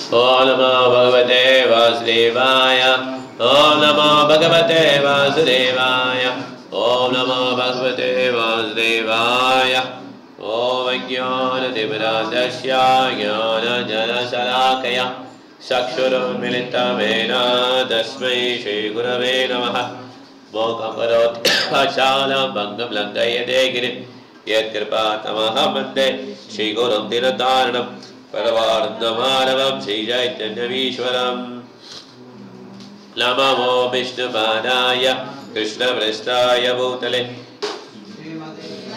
Om Namo Bhagavate Vasudevaya. Om Namo Bhagavate Vasudevaya. Om Namo Bhagavate Vasudevaya. Om Jnana Devadasya Jnana Jana Salakaya Sakshurunmilitamena Tasmai Shri Gurave Namaha. Mokam Karoti Vachalam Bhangam Langayate Girim Yat Kripatamaham Vande Shri Gurum Dinataranam Paravarandamanavam Shri Chaitanyamishwaram. Namo Vishnupadaya Krishna Vristaya Bhutale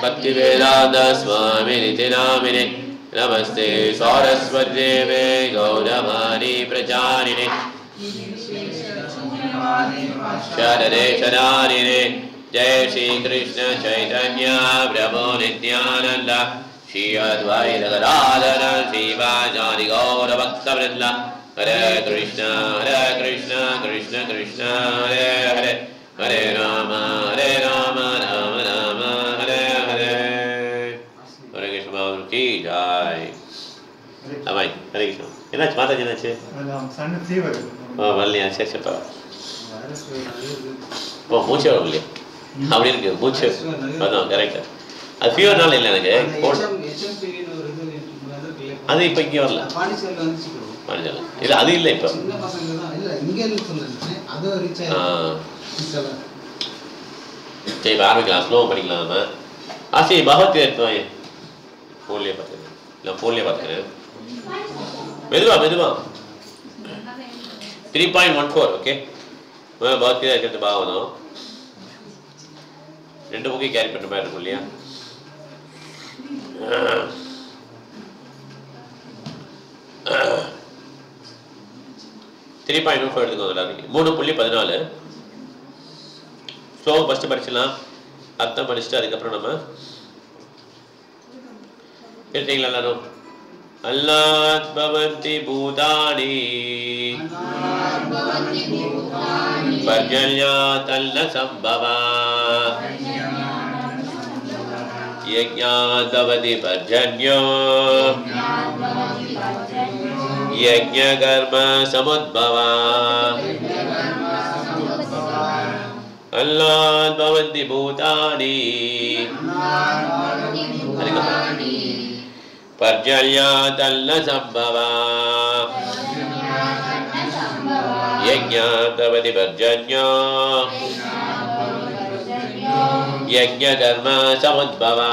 Bhaktivedanta Swami Niti Namine Namaste Saraswatdeve Gauravani Pracharine Sharade Sharanine Jai Shri Krishna Chaitanya Prabhu Nityananda Shri Advaita Gadadhara Shri Vajani Gaura Bhakta Vrinda Hare Krishna Krishna Krishna Hare Hare Hare Rama Rama Rama Hare Hare Hare Krishna Mahaprabhu ki Jai. Amai Hare Krishna. Enachu Mataji enachu? Sanna fever. வரலையா? சரி சரி பரவாயில்ல. ஓ மூச்சு வரலையா? அப்படி இருக்கு மூச்சு அதான் கரெக்டா. அது ஃபீவர்னால இல்லை எனக்கு அது இப்போ இங்கே வரல. பாண்டிச்சேரி இல்லை அது இல்லை இப்போ. சரி இப்போ ஆரம்பிக்கலாம். ஸ்லோவாக படிக்கலாம் நம்ம. சரி பகவத்கீதை எடுத்து ஃபோன்லேயே பார்த்துக்கிறேன். இல்லை ஃபோன்லேயே பார்த்துக்கிறேன். மெதுவா 3.14 ஓகே. பகவத்கீதை இருக்கிறது பாவனம் ரெண்டு புக்கையும் கேரி பண்ணுற மாதிரி இருக்கும் இல்லையா? 3.14 எடுத்துக்கோங்க. 3.14 ஸ்லோகம் ஃபஸ்ட்டு படிச்சிடலாம். அர்த்தம் படிச்சுட்டு அதுக்கப்புறம் நம்ம கேட்டீங்களா எல்லாரும்? அல்லாத் பவந்தி பூதானி பர்ஜன்யாத் அல்ல சம்பவா யஜ்ஞாத் பவதி பர்ஜன்யோ யஜ்ஞ கர்ம சமுத்பவா அல்லாத் பவந்தி பூதானி பர்ஜன்யாதல்ல சம்பவா யஜ்ஞாதவதி பர்ஜன்யோ யஜ்ஞ கர்ம சமுத்பவா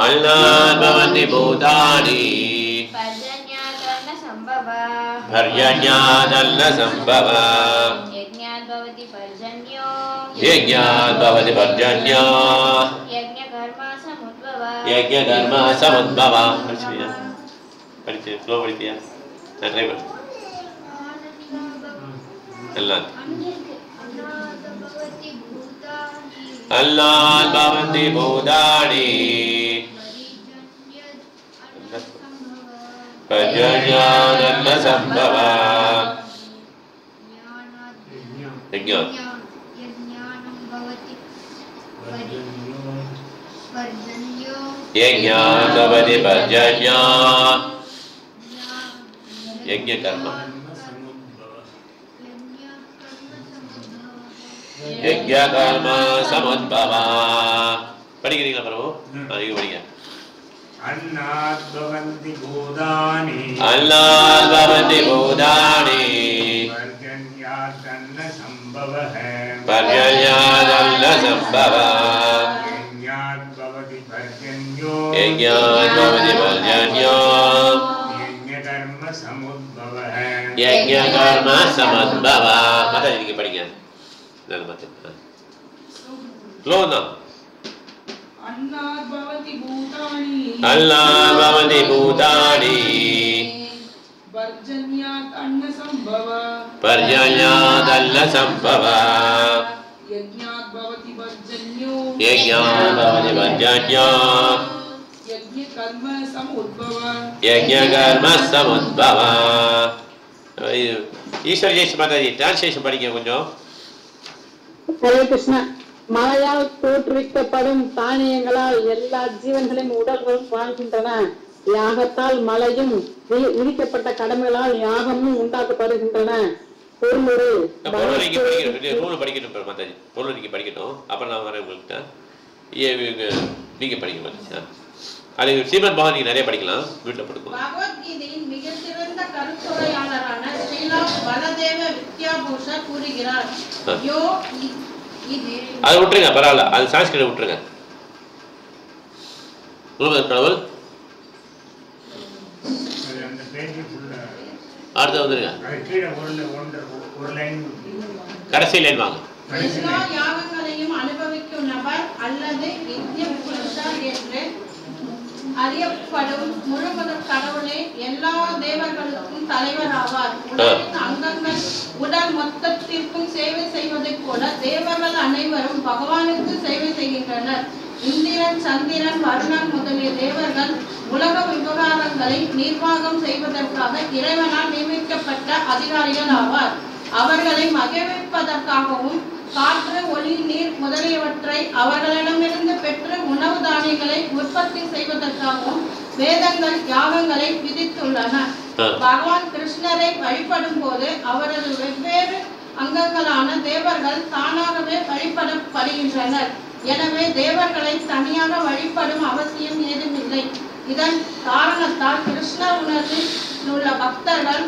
அன்னாத் பவந்தி பூதானி பர்ஜன்யாதல்ல சம்பவா यज्ञात् भवति पर्जन्यो यज्ञ कर्म समुद्भवा படிச்சு ஸ்லோ படிப்பியா? நான் ட்ரை பண்ணு. அல்லாத் பவந்தி பூதானி பர்ஜன்யாதல்ல சம்பவா यज्ञात् यज्ञात् भवति पर्जन्यो यज्ञ कर्म यज्ञ कर्म समुद्भवा. படிக்கிறீங்களா பிரபு? நீங்க படிங்க. அன்னாத் பவந்தி பூதானி பர்ஜன்யாதல்ல சம்பவஹ यज्ञात् भवति पर्जन्यो यज्ञ कर्म समुद्भवः. माता जी की படிங்க. நான் மாத்த ஸ்லோனா அன்னாத் பவதி பூதானி பர்ஜன்யாதல்ல சம்பவா यज्ञात् भवति पर्जन्यो यज्ञ कर्म समुद्भवा. ईश्वर जय माता जी ट्रांसलेशन படிங்க கொஞ்சம். हरे कृष्ण. மழையால் தோற்றுவிக்கப்படும் தானியங்களால் எல்லா ஜீவன்களின் உடல்களும் வாழ்கின்றன. யாகத்தால் மழையும் விதிக்கப்பட்ட கடமைகளால் யாகமும் உண்டாக்கப்படுகின்றன. படிக்கட்டும். அப்புறம் நான் வரேன் உங்கள்கிட்ட. நீங்க படிக்க மாட்டீங்க. அது ஸ்ரீமத் பகவான் நீங்க நிறைய படிக்கலாம், வீட்டில் படிக்கலாம். பகவத்கீதையின் மிக சிறந்த கருத்துரையாளரான ஸ்ரீலா பலதேவ வித்யாபூஷா கூறுகிறார். அதை விட்டுருங்க, பரவாயில்ல, அது சான்ஸ்கிரிட் விட்டுருங்க. அடுத்து வந்துருங்க, கடைசி லைன் வாங்க. எல்லா யாகங்களையும் அனுபவிக்கும் நபர் அல்லது வித்யாபூஷா என்று அறியப்படும் முழுமுதற் கடவுளே எல்லா தேவர்களுக்கும் தலைவர் ஆவார். உடலின் அங்கங்கள் உடல் மொத்தத்திற்கும் சேவை செய்வதைப் போல தேவர்கள் அனைவரும் பகவானுக்கு சேவை செய்கின்றனர். இந்திரன், சந்திரன், வருணன் முதலிய தேவர்கள் உலக விவகாரங்களை நிர்வாகம் செய்வதற்காக இறைவனால் நியமிக்கப்பட்ட அதிகாரிகள் ஆவார். அவர்களை மகிழ்விப்பதற்காகவும் காற்று, ஒளி, நீர் முதலியவற்றை அவர்களிடமிருந்து பெற்று உணவு தானியங்களை உற்பத்தி செய்வதற்காகவும் வேதங்கள் யாகங்களை விதித்துள்ளன. பகவான் கிருஷ்ணரை வழிபடும் போது அவரது வெவ்வேறு அங்கங்களான தேவர்கள் தானாகவே வழிபடப்படுகின்றனர். எனவே தேவர்களை தனியாக வழிபடும் அவசியம் ஏதுமில்லை. இதன் காரணத்தால் கிருஷ்ண உணர்வில் உள்ள பக்தர்கள்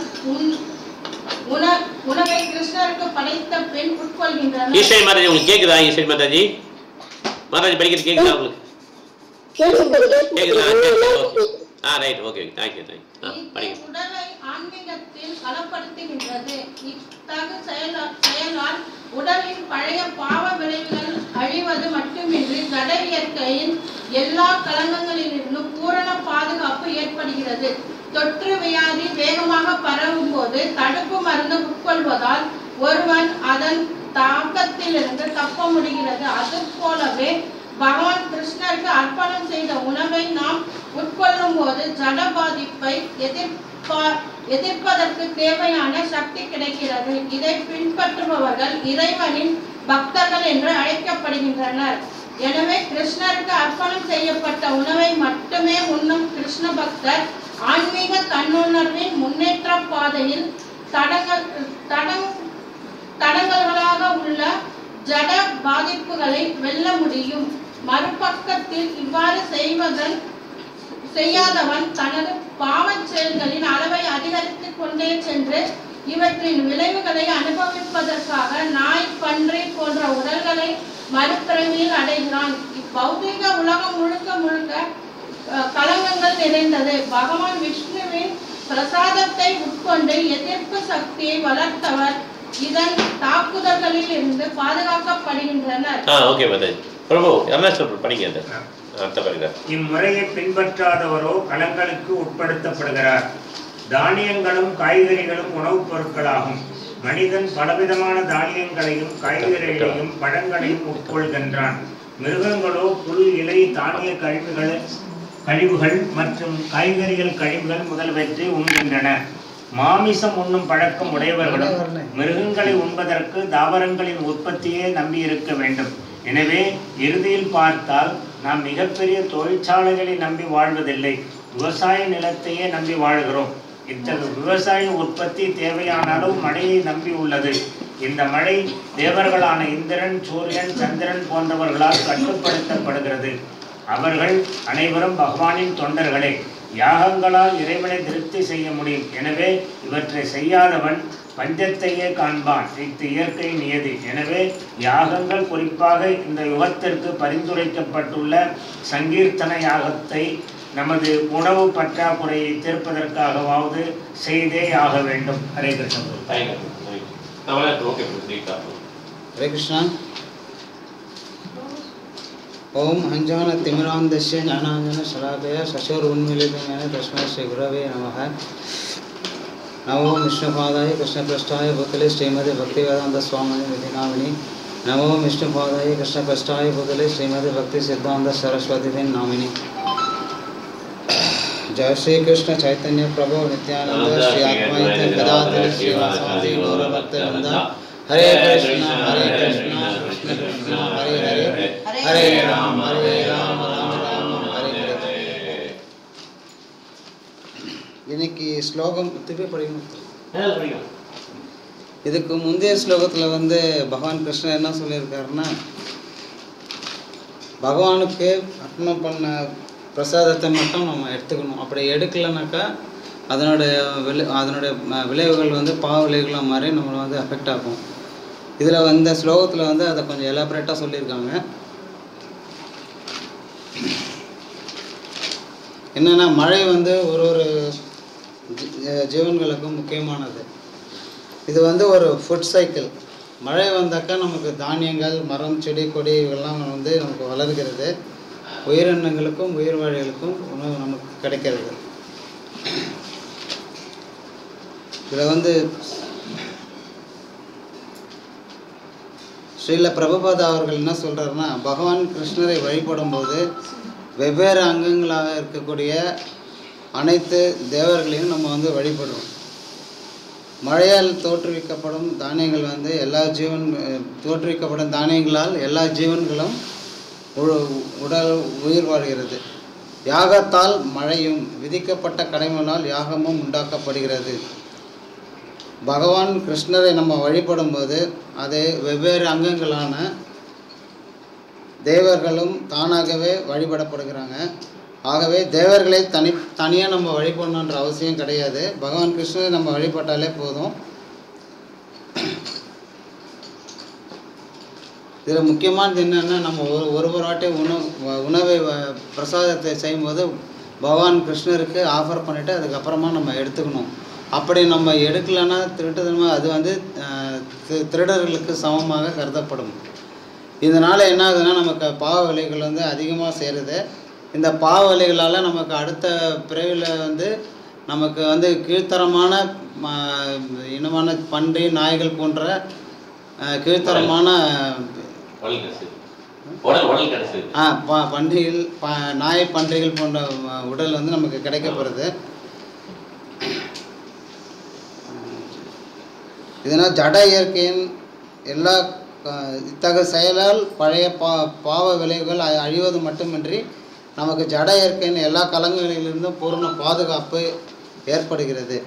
உணவை கிருஷ்ணருக்கு படைத்த பின் உட்கொள்கின்றனர். ஈஸ்வரி மாதாஜி, உங்களுக்கு கேக்குதா? ஈஸ்வரி மாதாஜி, மாதாஜி படிக்கிறது கேக்குதா உங்களுக்கு? கேக்குதா? Right, okay, thank you. உடலை ஆன்மீகத்தில் பலப்படுத்துகின்றது. இத்தகு செயலால் உடலின் பழைய பாவ விளைவுகள் அழிவது மட்டுமின்றி ஜட இயற்கையின் எல்லா கலங்கங்களிலிருந்தும் பூரண பாதுகாப்பு ஏற்படுகிறது. தொற்று வியாதி வேகமாக பரவும் போது தடுப்பு மருந்து உட்கொள்வதால் ஒருவன் அதன் தாக்கத்திலிருந்து தப்ப முடிகிறது. அது போலவே பகவான் கிருஷ்ணருக்கு அர்ப்பணம் செய்த உணவை நாம் உட்கொள்ளும் போது ஜட பாதிப்பை எதிர்ப்பதற்கு தேவையான சக்தி கிடைக்கிறது. இதை பின்பற்றுபவர்கள் இறைவனின் பக்தர்கள் என்று அழைக்கப்படுகின்றனர். எனவே கிருஷ்ணருக்கு அர்ப்பணம் செய்யப்பட்ட உணவை மட்டுமே உண்ணும் கிருஷ்ண பக்தர் ஆன்மீக தன்னுணர்வின் முன்னேற்ற பாதையில் தடங்கல்களாக உள்ள ஜட பாதிப்புகளை வெல்ல முடியும். மறுபக்கத்தில் இவ்வாறு செய்யாதவன் தனது பாவச் செயல்களின் அளவை அதிகரித்துக் கொண்டே சென்று இவற்றின் விளைவுகளை அனுபவிப்பதற்காக நாய், பன்றி போன்ற உடல்களை மறுபிறவியில் அடைகிறான். இப்பௌதிக உலகம் முழுக்க கலங்கங்கள் நிறைந்தது. பகவான் விஷ்ணுவின் பிரசாதத்தை உட்கொண்டு எதிர்ப்பு சக்தியை வளர்த்தவர் இதன் தாக்குதல்களில் இருந்து பாதுகாக்கப்படுகின்றனர். இம்முறையை பின்பற்றாதவரோ கலங்களுக்கு உட்படுத்தப்படுகிறார். தானியங்களும் காய்கறிகளும் உணவுப் பொருட்களாகும். மனிதன் பலவிதமான தானியங்களையும் காய்கறிகளையும் பழங்களையும் உட்கொள்கின்றான். மிருகங்களோ புல், இலை, தானிய கழிவுகள் மற்றும் காய்கறிகள் கழிவுகள் முதல்வற்றை உண்கின்றன. மாமிசம் உண்ணும் பழக்கம் உடையவர்களும் மிருகங்களை உண்பதற்கு தாவரங்களின் உற்பத்தியே நம்பியிருக்க வேண்டும். எனவே இறுதியில் பார்த்தால் நாம் மிகப்பெரிய தொழிற்சாலைகளை நம்பி வாழ்வதில்லை, விவசாய நிலத்தையே நம்பி வாழ்கிறோம். இத்தகைய விவசாய உற்பத்தி தேவையான அளவு மழையை நம்பி உள்ளது. இந்த மழை தேவர்களான இந்திரன், சூரியன், சந்திரன் போன்றவர்களால் கட்டுப்படுத்தப்படுகிறது. அவர்கள் அனைவரும் பகவானின் தொண்டர்களே. யாகங்களால் இறைவனை திருப்தி செய்ய முடியும். எனவே இவற்றை செய்யாதவன் பஞ்சத்தையே காண்பான். இது இயற்கை நியதி. எனவே யாகங்கள், குறிப்பாக இந்த யுகத்திற்கு பரிந்துரைக்கப்பட்டுள்ள சங்கீர்த்தன யாகத்தை நமது உணவு பற்றாக்குறையை தீர்ப்பதற்காகவாவது செய்தே ஆக வேண்டும். ஹரே கிருஷ்ணன். हरे कृष्णा। ओम अञ्जनतिमिरान्धस्य ज्ञानाञ्जनशलाकया चक्षुरुन्मीलितं तस्मै श्रीगुरवे नमः। नमो विष्णुपादाय कृष्णपृष्ठाय भूतले श्रीमते भक्तिवेदान्त स्वामिनिधि नामिनि। नमो विष्णुपादाय कृष्णपृष्ठाय भूतले श्रीमते भक्ति सिद्धान्त सरस्वती नामिनि। जय श्री कृष्ण चैतन्य प्रभु नित्यानंद श्री आत्मायित गदाधर श्रीवासादि गौर भक्तवृंद। हरे कृष्ण कृष्ण கிருஷ்ணா ஹரே ஹரே ஹரே ராம் ஹரே ராம் ராம ராம ஹரே ஹரே. இன்னைக்கு ஸ்லோகம் திருப்பி படிக்கணும். இதுக்கு முந்தைய ஸ்லோகத்தில் வந்து பகவான் கிருஷ்ணர் என்ன சொல்லியிருக்காருன்னா, பகவானுக்கு அர்ப்பணம் பண்ண பிரசாதத்தை மட்டும் நம்ம எடுத்துக்கணும். அப்படி எடுக்கலைனாக்கா அதனுடைய விளைவுகள் வந்து பாவ விளைவுகளாக மாதிரி நம்மளை வந்து அஃபெக்ட் ஆகும். இதில் வந்து ஸ்லோகத்தில் வந்து அதை கொஞ்சம் எலாபரேட்டாக சொல்லியிருக்காங்க. என்னென்னா, மழை வந்து ஒரு ஜீவன்களுக்கும் முக்கியமானது. இது வந்து ஒரு ஃபுட் சைக்கிள். மழை வந்தாக்கா நமக்கு தானியங்கள், மரம், செடி, கொடி இவெல்லாம் வந்து நமக்கு வளர்கிறது. உயிரினங்களுக்கும் உயிர் வாழிகளுக்கும் உணவு நமக்கு கிடைக்கிறது. இதில் வந்து ஸ்ரீல பிரபுபாதா அவர்கள் என்ன சொல்கிறாருன்னா, பகவான் கிருஷ்ணரை வழிபடும் போது வெவ்வேறு அங்கங்களாக இருக்கக்கூடிய அனைத்து தேவர்களையும் நம்ம வந்து வழிபடுறோம். மழையால் தோற்றுவிக்கப்படும் தானியங்கள் வந்து தோற்றுவிக்கப்படும் தானியங்களால் எல்லா ஜீவன்களும் உடல் உயிர் வாழ்கிறது. யாகத்தால் மழையும், விதிக்கப்பட்ட கடமைகளால் யாகமும் உண்டாக்கப்படுகிறது. பகவான் கிருஷ்ணரை நம்ம வழிபடும் போது அது வெவ்வேறு அங்கங்களான தேவர்களும் தானாகவே வழிபடப்படுகிறாங்க. ஆகவே தேவர்களை தனியாக நம்ம வழிபடணுன்ற அவசியம் கிடையாது. பகவான் கிருஷ்ணரை நம்ம வழிபட்டாலே போதும். இதில் முக்கியமானது என்னென்னா, நம்ம ஒரு வாட்டி உணவை பிரசாதத்தை செய்யும்போது பகவான் கிருஷ்ணருக்கு ஆஃபர் பண்ணிவிட்டு அதுக்கப்புறமா நம்ம எடுத்துக்கணும். அப்படி நம்ம எடுக்கலைன்னா திருட்டுத்தனமாக அது வந்து திருடர்களுக்கு சமமாக கருதப்படும். இதனால் என்ன ஆகுதுன்னா, நமக்கு பாவ விளைவுகள் வந்து அதிகமாக சேருது. இந்த பாவ விளைவுகளால் நமக்கு அடுத்த பிறவியில் வந்து நமக்கு வந்து கீழ்த்தரமான இனமான பன்றி, நாய்கள் போன்ற கீழ்த்தரமான பன்றிகள், நாய், பன்றிகள் போன்ற உடல் வந்து நமக்கு கிடைக்கப்படுது. இதனால் ஜட இயற்கையின் எல்லா இத்தகைய செயலால் பழைய பாவ விளைவுகள் அழிவது மட்டுமின்றி நமக்கு ஜட இயற்கையின் எல்லா கலங்களிலிருந்தும் பூர்ண பாதுகாப்பு ஏற்படுகிறது.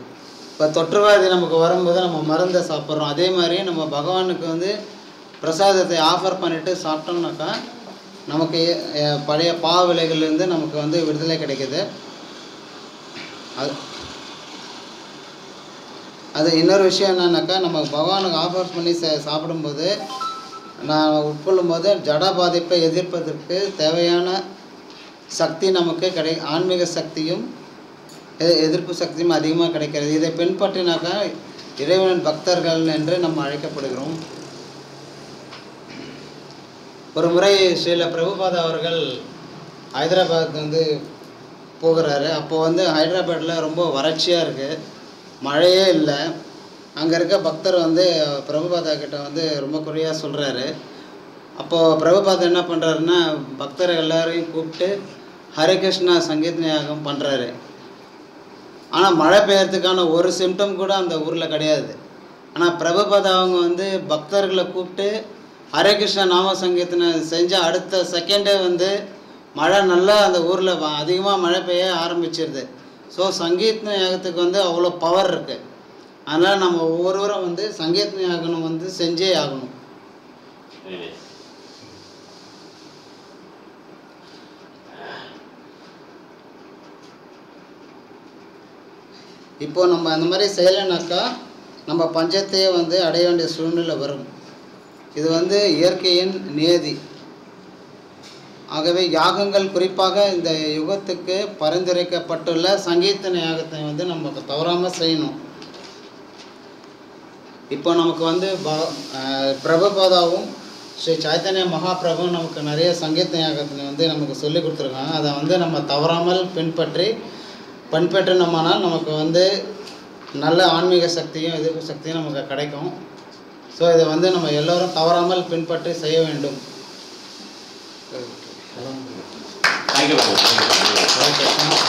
இப்போ தொற்றுவாதி நமக்கு வரும்போது நம்ம மருந்தை சாப்பிட்றோம். அதே மாதிரி நம்ம பகவானுக்கு வந்து பிரசாதத்தை ஆஃபர் பண்ணிவிட்டு சாப்பிட்டோம்னாக்கா நமக்கு பழைய பாவ விளைவுகளிலிருந்து நமக்கு வந்து விடுதலை கிடைக்கிது. அது இன்னொரு விஷயம் என்னன்னாக்கா, நம்ம பகவானுக்கு ஆஃபர் பண்ணி சாப்பிடும்போது நான் உட்கொள்ளும் போது ஜட பாதிப்பை எதிர்ப்பதற்கு தேவையான சக்தி நமக்கு ஆன்மீக சக்தியும் எதிர்ப்பு சக்தியும் அதிகமாக கிடைக்கிறது. இதை பின்பற்றினாக்கா இறைவனின் பக்தர்கள் என்று நம்ம அழைக்கப்படுகிறோம். ஒரு முறை ஸ்ரீல பிரபுபாதா அவர்கள் ஹைதராபாத் வந்து போகிறாரு. அப்போது வந்து ஹைதராபாத்தில் ரொம்ப வறட்சியாக இருக்குது, மழையே இல்லை. அங்கே இருக்க பக்தர் வந்து பிரபுபாதா கிட்ட வந்து ரொம்ப குறையாக சொல்கிறாரு. அப்போது பிரபுபாதா என்ன பண்ணுறாருன்னா, பக்தர் எல்லாரையும் கூப்பிட்டு ஹரே கிருஷ்ணா சங்கீத யாகம் பண்ணுறாரு. ஆனால் மழை பெய்யறதுக்கான ஒரு சிம்டம் கூட அந்த ஊரில் கிடையாது. ஆனால் பிரபுபாதா அவங்க வந்து பக்தர்களை கூப்பிட்டு ஹரே கிருஷ்ணா நாம சங்கீதனை செஞ்ச அடுத்த செகண்டே வந்து மழை நல்லா அந்த ஊரில் அதிகமாக மழை பெய்ய ஆரம்பிச்சிருது. ஸோ சங்கீத யாகத்துக்கு வந்து அவ்வளோ பவர் இருக்குது. அதனால் நம்ம ஒவ்வொருவரும் வந்து சங்கீத யாகம் வந்து செஞ்சே ஆகணும். இப்போ நம்ம அந்த மாதிரி செய்யலைனாக்கா நம்ம பஞ்சத்தையே வந்து அடைய வேண்டிய சூழ்நிலை வரும். இது வந்து இயற்கையின் நியதி. ஆகவே யாகங்கள், குறிப்பாக இந்த யுகத்துக்கு பரிந்துரைக்கப்பட்டுள்ள சங்கீர்த்தன யாகத்தை வந்து நம்ம தவறாமல் செய்யணும். இப்போ நமக்கு வந்து பிரபுபாதாவும் ஸ்ரீ சைத்தன்ய மகாபிரபுவும் நமக்கு நிறைய சங்கீர்த்தன யாகத்தை வந்து நமக்கு சொல்லி கொடுத்துருக்காங்க. அதை வந்து நம்ம தவறாமல் பின்பற்றினோம்னால் நமக்கு வந்து நல்ல ஆன்மீக சக்தியும் எதிர்ப்பு சக்தியும் நமக்கு கிடைக்கும். ஸோ இதை வந்து நம்ம எல்லோரும் தவறாமல் பின்பற்றி செய்ய வேண்டும்.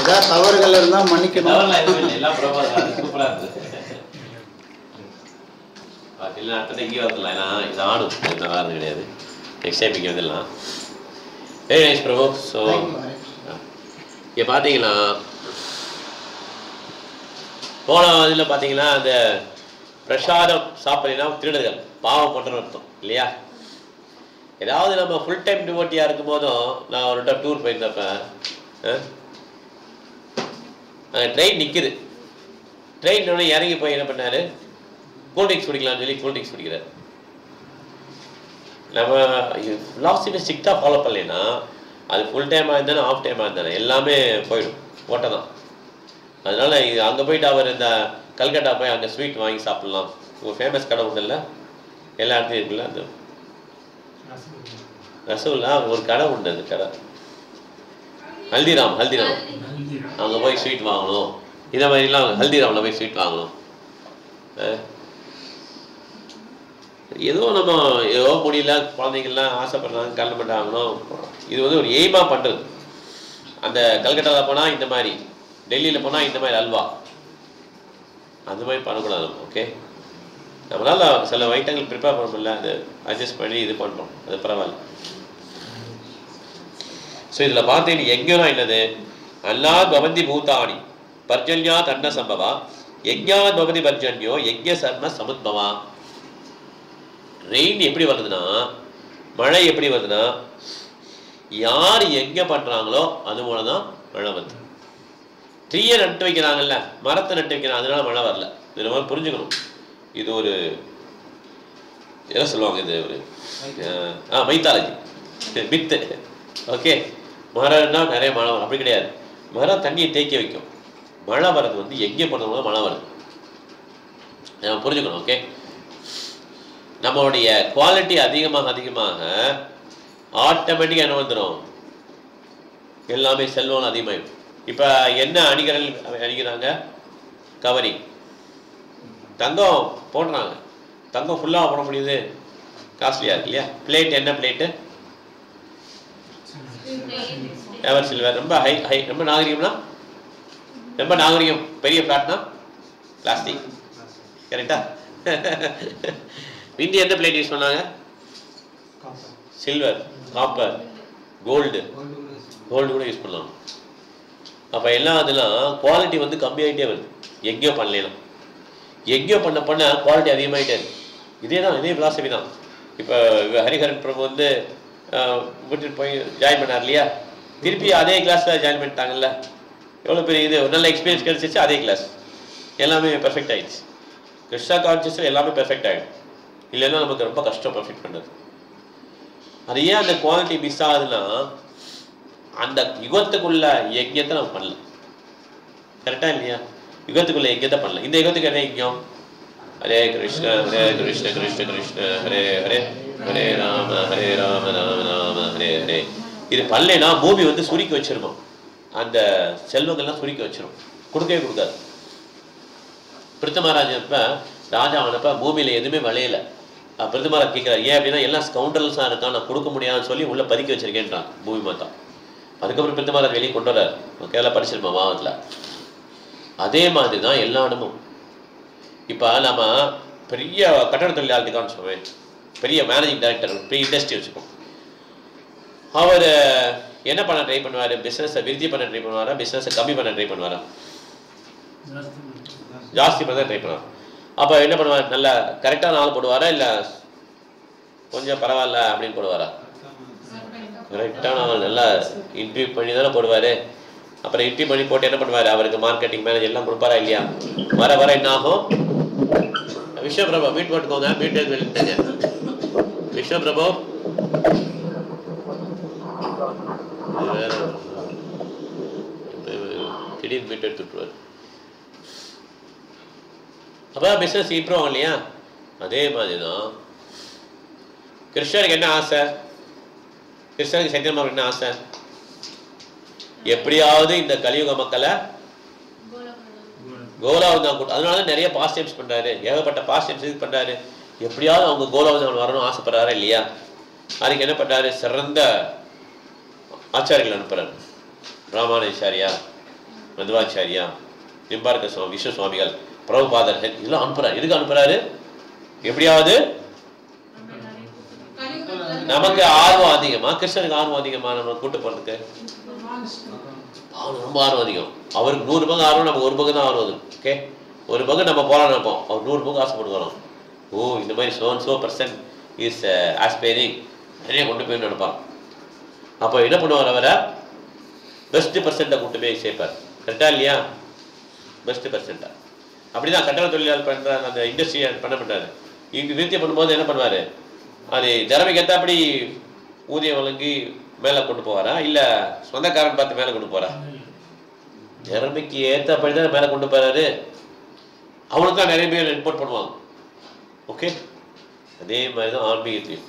ஏதாவது தவறுகள் இருந்தால் மன்னிக்கணும். இங்கே வரல, இது ஆடும், எந்த காரணம் கிடையாது. நெக்ஸ்ட் டைம் இங்கே வந்துடலாம். வெரி நைஸ் பிரபு. ஸோ இங்கே பார்த்தீங்கன்னா போன இதில் பார்த்தீங்கன்னா அந்த பிரசாதம் சாப்பிட்றீங்கன்னா திருடுதல் பாவம் பண்ணுறன்னு அர்த்தம் இல்லையா? ஏதாவது நம்ம ஃபுல் டைம் டிவோட்டியாக இருக்கும் போதும், நான் ஒரு டூர் போயிருந்தப்ப அங்கே ட்ரெயின் நிற்குது. ட்ரெயின் இறங்கி போய் என்ன பண்ணார், கூல்ட்ரிங்க்ஸ் குடிக்கலாம்னு சொல்லி கூல்ட்ரிங்க்ஸ் குடிக்கிறார். நம்ம ஃபிலாசபி ஸ்ட்ரிக்டாக ஃபாலோ பண்ணலைன்னா அது ஃபுல் டைமாக இருந்தாலும் ஆஃப் டைமாக இருந்தாலும் எல்லாமே போயிடும், ஓட்ட தான். அதனால் அங்கே போயிட்டு அவர் இந்த கல்கட்டா போய் அங்கே ஸ்வீட் வாங்கி சாப்பிட்லாம். ஒரு ஃபேமஸ் கடை உண்டு இல்லை, எல்லா இடத்துலையும் இருக்குல்ல, அந்த ரசகுல்லா ஒரு கடை உண்டு, அந்த கடை ஹல்திராம் அங்கே போய் ஸ்வீட் வாங்கணும். இதை மாதிரிலாம் ஹல்திராமில் போய் ஸ்வீட் வாங்கணும். ஏதோ நம்ம ஏதோ முடியல, குழந்தைங்கள்லாம் ஆசைப்படுறாங்க, கல்யாணம் ஆகணும். இது வந்து ஒரு எய்மாக பண்ணுறது. அந்த கல்கட்டாவில் போனால் இந்த மாதிரி, டெல்லியில் போனால் இந்த மாதிரி அல்வா, அந்த மாதிரி பண்ணக்கூடாது நம்ம. ஓகே, நம்மளால் சில ஐட்டங்கள் ப்ரிப்பேர் பண்ண முடியல, அது அட்ஜஸ்ட் பண்ணி இது பண்ணுறோம், அது பரவாயில்ல. ஸோ இதில் பார்த்தீங்கன்னா யஜ்ஞனா என்னது, அல்லா பவந்தி பூதாணி பர்ஜன்யா தன்ன சம்பவா யஜ்ஞா பவதி பர்ஜன்யோ யஜ்ஞ சர்ம சமுத்பவா. ரெயின் எப்படி வருதுன்னா, மழை எப்படி வருதுன்னா, யார் எங்கே பண்ணுறாங்களோ அது மூலம் தான் மழை வருது. ட்ரீயை நட்டு வைக்கிறாங்கல்ல, மரத்தை நட்டு வைக்கிறாங்க, அதனால மழை வரல. இது நம்ம புரிஞ்சுக்கணும். இது ஒரு என்ன சொல்லுவாங்க, இது ஒரு மைத்தாலஜி மித்து. ஓகே, மரம்னா நிறைய மழை வரும், அப்படி கிடையாது. மரம் தண்ணியை தேக்கி வைக்கும். மழை வர்றது வந்து எங்கே பண்ணுறவங்க மழை வருது, நம்ம புரிஞ்சுக்கணும். ஓகே, நம்மளுடைய குவாலிட்டி அதிகமாக ஆட்டோமேட்டிக்காக என்ன வந்துடும், எல்லாமே செல்வம் அதிகமாகிடும். இப்போ என்ன அணிகிறாங்க, கவரிங், தங்கம் போடுறாங்க. தங்கம் ஃபுல்லாக போட முடியுது, காஸ்ட்லியாக இருக்கு இல்லையா? பிளேட் என்ன பிளேட்டு, எவர் சில்வர். ரொம்ப ரொம்ப நாகரிகம்னா, ரொம்ப நாகரிகம். பெரிய பிளாட்னா பிளாஸ்டிக், கரெக்டா? இந்தியா எந்த பிளேட் யூஸ் பண்ணாங்க, சில்வர், காப்பர், கோல்டு கூட யூஸ் பண்ணலாம். அப்போ எல்லாம் அதெல்லாம் குவாலிட்டி வந்து கம்மியாகிட்டே வருது. எங்கேயோ பண்ணலாம், எங்கேயோ பண்ண குவாலிட்டி அதிகமாகிட்டே இருக்கு. இதே பிலாசபி தான். இப்போ ஹரிஹரன் பிரபு வந்து விட்டுட்டு போய் ஜாயின் பண்ணார் இல்லையா, திருப்பி அதே கிளாஸில் ஜாயின் பண்ணிட்டாங்கல்ல. எவ்வளோ பெரிய இது, ஒரு நல்ல எக்ஸ்பீரியன்ஸ் கிடச்சிச்சு, அதே கிளாஸ், எல்லாமே பெர்ஃபெக்ட் ஆகிடுச்சு. கிருஷ்ணா கான்சியஸில் எல்லாமே பெர்ஃபெக்ட் ஆகிடும். இல்லைன்னா நமக்கு ரொம்ப கஷ்டம் பெர்ஃபெக்ட் பண்ணுறது. அது ஏன் அந்த குவாலிட்டி மிஸ் ஆகுதுன்னா, அந்த யுகத்துக்குள்ள யஜ்ஞத்தை நம்ம பண்ணல, கரெக்டா இல்லையா? யுகத்துக்குள்ள யஜ்ஞத்தை பண்ணல. இந்த யுகத்துக்கு என்ன யஜ்ஞம், ஹரே கிருஷ்ண கிருஷ்ண கிருஷ்ண ஹரே ஹரே ஹரே ராம ராம ராம ஹரே ஹரே. இது பண்ணலைன்னா பூமி வந்து சுருக்கி வச்சிருக்கும், அந்த செல்வங்கள்லாம் சுருக்கி வச்சிரும், கொடுக்கவே கொடுக்காது. பிருத்தமராஜப்ப ராஜாவானப்ப பூமியில எதுவுமே விளையல. பிருத்தமராஜ் கேட்கிறார், ஏன் அப்படின்னா எல்லாம் ஸ்கவுண்டர்ஸாக இருக்கான், நான் கொடுக்க முடியாதுன்னு சொல்லி உள்ள பதுக்கி வச்சிருக்கேன்றான் பூமி மாதா. அதுக்கப்புறம் பிருத்தமராஜ் வெளியே கொண்டு வர்றார், கேரளா படிச்சிருப்போம் மாவட்டத்தில். அதே மாதிரி தான் எல்லா இடமும். இப்போ நம்ம பெரிய கட்டட தொழிலாளர் இருக்கான்னு சொல்லுவேன், பெரிய மேனேஜிங் டைரக்டர், பெரிய இண்டஸ்ட்ரி வச்சுக்கோம். அவர் என்ன பண்ண ட்ரை பண்ணுவார், பிஸ்னஸை விருத்தி பண்ண ட்ரை பண்ணுவாரா, பிஸ்னஸை கம்மி பண்ண ட்ரை பண்ணுவாரா? ஜாஸ்தி பண்ண ட்ரை பண்ணுவார். அப்போ என்ன பண்ணுவார், நல்ல கரெக்டான ஆள் போடுவாரா, இல்லை கொஞ்சம் பரவாயில்ல அப்படின்னு போடுவாரா? கரெக்டான ஆள் நல்லா இன்டர்வியூ பண்ணி தானே போடுவார். அப்புறம் இன்டர்வியூ பண்ணி போட்டு என்ன பண்ணுவார், அவருக்கு மார்க்கெட்டிங் மேனேஜர் எல்லாம் கொடுப்பாரா இல்லையா? வர என்ன ஆகும், விஸ்வபிரபு மீட் போட்டுக்கோங்க, மீட் எடுத்துங்க. விஸ்வபிரபு திடீர்னு மீட் எடுத்து விட்டுருவார். அப்போ பிஸ்னஸ் இம்ப்ரூவ் ஆகும் இல்லையா? அதே மாதிரி தான் கிருஷ்ணருக்கு என்ன ஆசை, கிருஷ்ணருக்கு சைத்தன்யமாக என்ன ஆசை, எப்படியாவது இந்த கலியுக மக்களை கோலாவதான் கூட்டம். அதனால நிறைய பாஸ்ட் டைம்ஸ் பண்றாரு, ஏகப்பட்ட பாஸ்ட் டைம்ஸ் பண்றாரு. எப்படியாவது அவங்க கோலாவதான் வரணும் ஆசைப்படுறாரா இல்லையா? அதுக்கு என்ன பண்றாரு, சிறந்த ஆச்சாரியர்கள் அனுப்புறாரு. ராமானுஜாச்சாரியா, மதுவாச்சாரியா, நிம்பார்க்க சுவாமி, விஸ்வ சுவாமிகள், பிரபுபாதர்கள் இதெல்லாம் அனுப்புறாரு. எதுக்கு அனுப்புறாரு, எப்படியாவது நமக்கு ஆர்வம் அதிகமா, கிருஷ்ணனுக்கு ஆர்வம் அதிகமா நம்ம கூட்டு போறதுக்கு? ரொம்ப ஆர்வம் அதிகம். அவருக்கு 100 பங்கு ஆர்வம், நமக்கு 1 பங்கு தான் ஆர்வம் அது. ஓகே, 1 பங்கு நம்ம போகலான்னு நினைப்போம், அவர் 100 பங்கு ஆசைப்பட்டு வரோம். ஓ, இந்த மாதிரி so percent இஸ் ஆஸ்பைரிங், நிறைய கொண்டு போய் நினைப்பார். அப்போ என்ன பண்ணுவார், அவரை பெஸ்ட் பர்சன்ட்டை கொண்டு போய் சேர்ப்பார். கரெக்டா இல்லையா? பெஸ்ட் பர்சன்ட்டா. அப்படிதான் கட்டட தொழிலாளர் பண்ற அந்த இண்டஸ்ட்ரியை பண்ண மாட்டாரு. இங்கே நிறுத்தி பண்ணும்போது என்ன பண்ணுவார், அது திறமைக்கு ஏற்றபடி ஊதியம் வழங்கி மேலே கொண்டு போவாரா, இல்லை சொந்தக்காரன் பார்த்து மேலே கொண்டு போறா? திறமைக்கு ஏற்றபடி தான் மேலே கொண்டு போறாரு. அவனுக்கு தான் நிறைய பேர் ரிப்போர்ட் பண்ணுவாங்க. ஓகே, அதே மாதிரி தான் ஆன்மீகத்தையும்.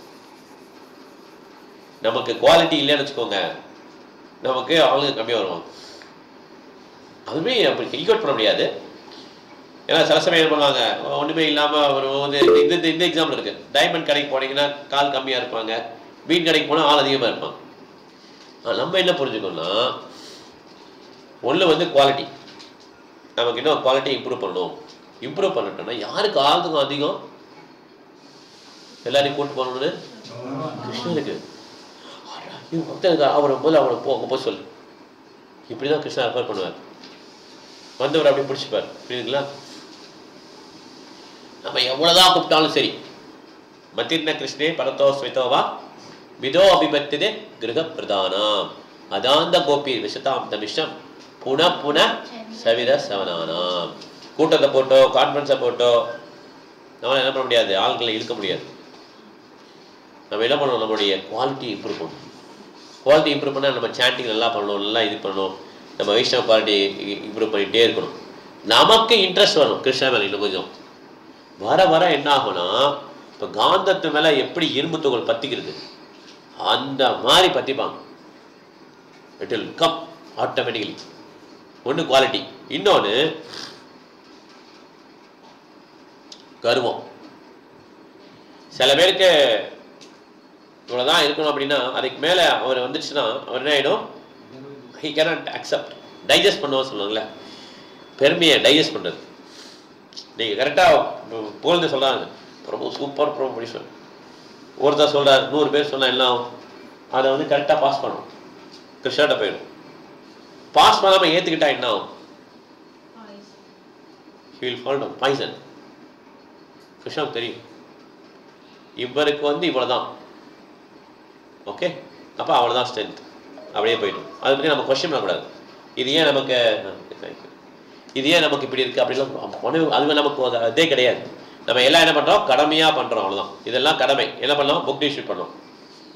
நமக்கு குவாலிட்டி இல்லைன்னு வச்சுக்கோங்க, நமக்கு அவங்க கம்மியாக வருவாங்க. அதுவுமே அப்படி ஈக்குவேட் பண்ண முடியாது. ஏன்னா சில சமயம் என்ன பண்ணுவாங்க, ஒன்றுமே இல்லாமல் அவர் வந்து இந்த எக்ஸாம்பிள் இருக்குது. டைமண்ட் கடைக்கு போனீங்கன்னா கால் கம்மியாக இருப்பாங்க, மீன் கடைக்கு போனால் ஆள் அதிகமாக இருப்பாங்க. நம்ம என்ன புரிஞ்சுக்கணும்னா, ஒன்று வந்து குவாலிட்டி, நமக்கு இன்னும் குவாலிட்டி இம்ப்ரூவ் பண்ணணும். இம்ப்ரூவ் பண்ணிட்டோம்னா யாருக்கு ஆளுக்கும் அதிகம்? எல்லாரையும் கூட்டு போகணும்னு கிருஷ்ணனுக்கு. பக்தனுக்கு அவரை முதல்ல அவரை போய் சொல்லு. இப்படி தான் கிருஷ்ணா ரெஃபர் பண்ணுவார். வந்தவர் அப்படி பிடிச்சிப்பார். புரியுதுங்களா? நம்ம எவ்வளோதான் கூப்பிட்டாலும் சரி, மத்திர்ன கிருஷ்ணே பரத்தோ ஸ்விதோவா விதோ அபிபத்திதே கிரக பிரதானம் அதாந்த கோபி விஷதாம் தமிஷம் புன புன சவிர சவனானாம். கூட்டத்தை போட்டோ கான்ஃபரன்ஸை போட்டோ நம்மளால் என்ன பண்ண முடியாது, ஆட்களை இழுக்க முடியாது. நம்ம என்ன பண்ணணும், நம்மளுடைய குவாலிட்டி இம்ப்ரூவ் பண்ணணும். குவாலிட்டி இம்ப்ரூவ் பண்ணால் நம்ம சாண்டிங் நல்லா பண்ணணும், நல்லா இது பண்ணணும். நம்ம வைஷ்ணவ குவாலிட்டி இம்ப்ரூவ் பண்ணிகிட்டே இருக்கணும். நமக்கு இன்ட்ரெஸ்ட் வரும் கிருஷ்ணா மேலே. இன்னும் கொஞ்சம் வர வர என்ன ஆகும்னா, இப்போ காந்தத்து மேலே எப்படி இரும்பு துகள் பற்றிக்கிறது அந்த மாதிரி பற்றிப்பாங்க. It will come automatically. ஒன்று குவாலிட்டி, இன்னொன்று கர்வம். சில பேருக்கு இவ்வளோதான் இருக்கணும் அப்படின்னா, அதுக்கு மேலே அவர் வந்துச்சுன்னா அவர் என்ன ஆகிடும், ஹி கேனாட் அக்செப்ட். டைஜஸ்ட் பண்ணுவோம் சொல்லுவாங்களே, பெருமையை டைஜஸ்ட் பண்ணுறது. நீங்கள் கரெக்டாக புகழ்ந்து சொல்கிறாங்க, ரொம்ப சூப்பர் ப்ரோ அப்படி சொல். ஒருத்தர் சொல்கிறார், 100 பேர் சொன்னால் எல்லாம் அதை வந்து கரெக்டாக பாஸ் பண்ணணும். கிருஷ்ணாட்ட போயிடும். பாஸ் பண்ணாமல் ஏற்றுக்கிட்டா என்ன ஆகும்? He will fall down, poison. கிருஷ்ணாவுக்கு தெரியும் இவருக்கு வந்து இவ்வளோதான். ஓகே, அப்போ அவ்வளோதான் ஸ்ட்ரென்த். அப்படியே போயிடும். அதை பற்றி நம்ம கொஸ்டின் பண்ணக்கூடாது. இது ஏன் நமக்கு இப்படி இருக்குது அப்படிலாம் அது நமக்கு அதே கிடையாது. நம்ம எல்லாம் என்ன பண்ணுறோம், கடமையாக பண்ணுறோம், அவ்வளோதான். இதெல்லாம் கடமை. என்ன பண்ணோம், புக் டிஸ்ட்ரிபியூட் பண்ணோம்.